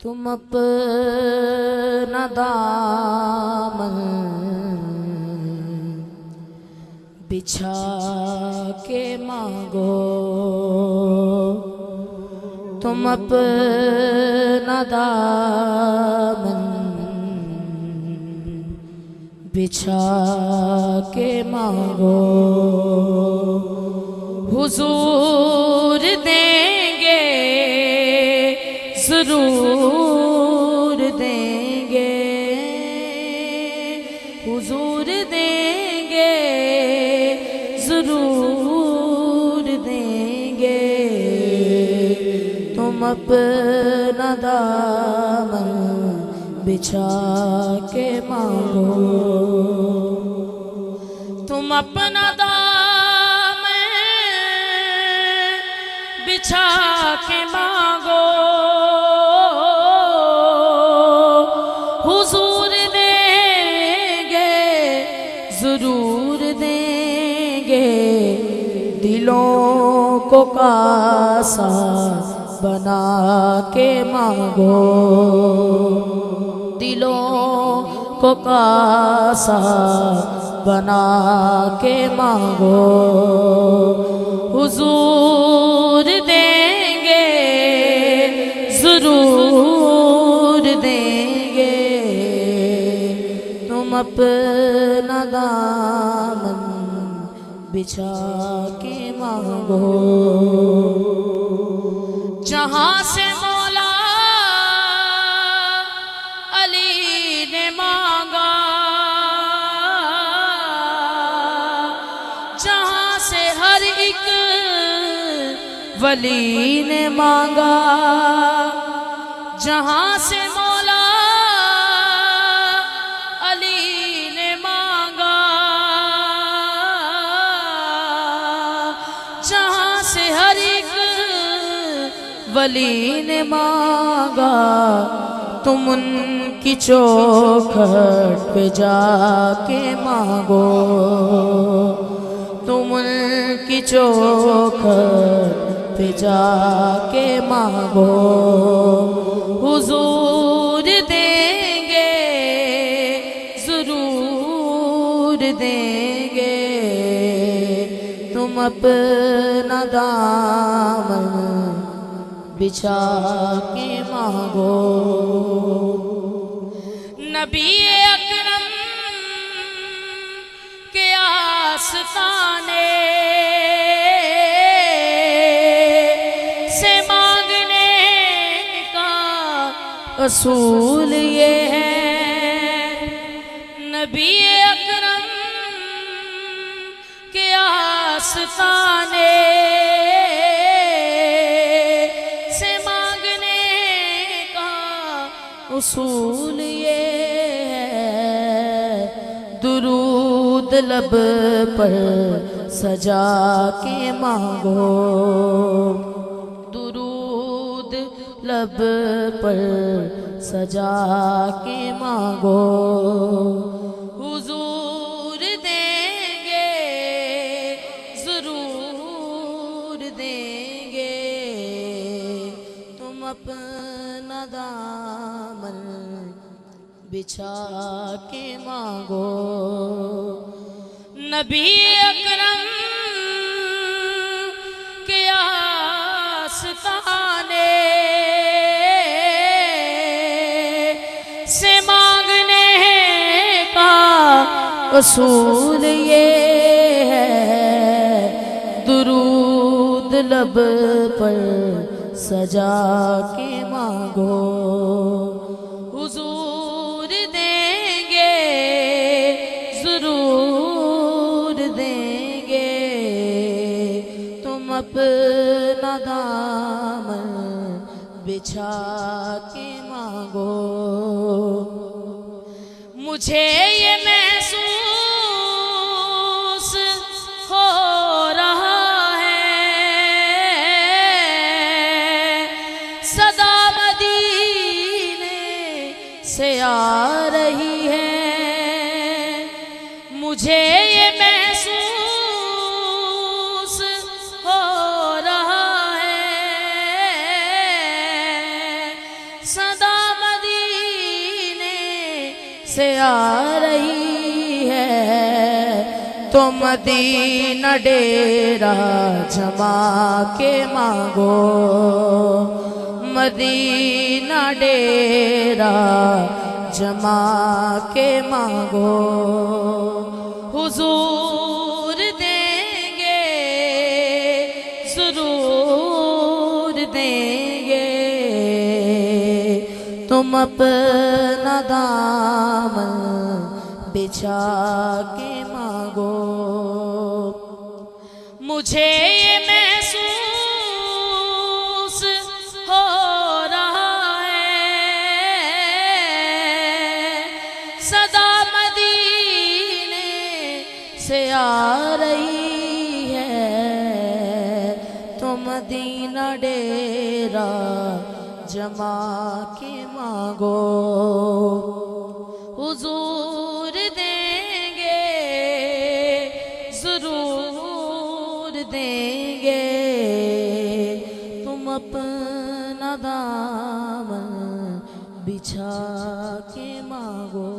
तुम अपना दामन बिछा के मांगो, तुम अपना दामन बिछा के मांगो। हुजूर देंगे ज़रूर देंगे, हुजूर देंगे ज़रूर देंगे। तुम अपना दामन बिछा के मांगो, तुम अपना दामन बिछा के मांगो। हुजूर देंगे ज़रूर देंगे, दिलों को कासा बना के मांगो, दिलों को कासा बना के मांगो। हुजूर देंगे ज़रूर देंगे, तुम अपना दामन बिछा के मांगो। जहाँ से मौला अली ने मांगा, जहाँ से हर एक वली ने मांगा, जहाँ से मौला अली ने मांगा, जहाँ से हर एक वली ने मांगा। तुम उनकी चौखट पे जाके मांगो, तुम उनकी चौखट पे जाके मांगो। हुजूर देंगे ज़रूर देंगे, तुम अपना दामन बिछा के मांगो। नबी अकरम के आस्ताने से मांगने का असूल ये है। नबी अकरम के आस्ताने उसूल ये है। दुरूद लब पर सजा के मांगो, दुरूद लब पर सजा के मांगो। हुजूर देंगे ज़रूर देंगे, तुम अपना दामन बिछा के मांगो। नबी अकरम के आस्ताने से मांगने का असूल ये है। दुरूद लब पर सजा के मांगो। हुजूर देंगे ज़रूर देंगे, तुम अपना दामन बिछा के मांगो। मुझे ये महसूस हो रहा है, सदा मदीने से आ रही है। मुझे ये महसूस हो रहा है, सदा से आ रही है, तो मदीना डेरा जमा के मांगो, मदीना डेरा जमा के मांगो। हुजूर देंगे जरूर देंगे, तुम अपना दामन बिछा के मांगो। मुझे ये महसूस हो रहा है, सदा मदीने से आ रही है, तो मदीना डेरा जमा के मांगो। हुजूर देंगे जरूर देंगे, तुम अपना दामन बिछा के मांगो।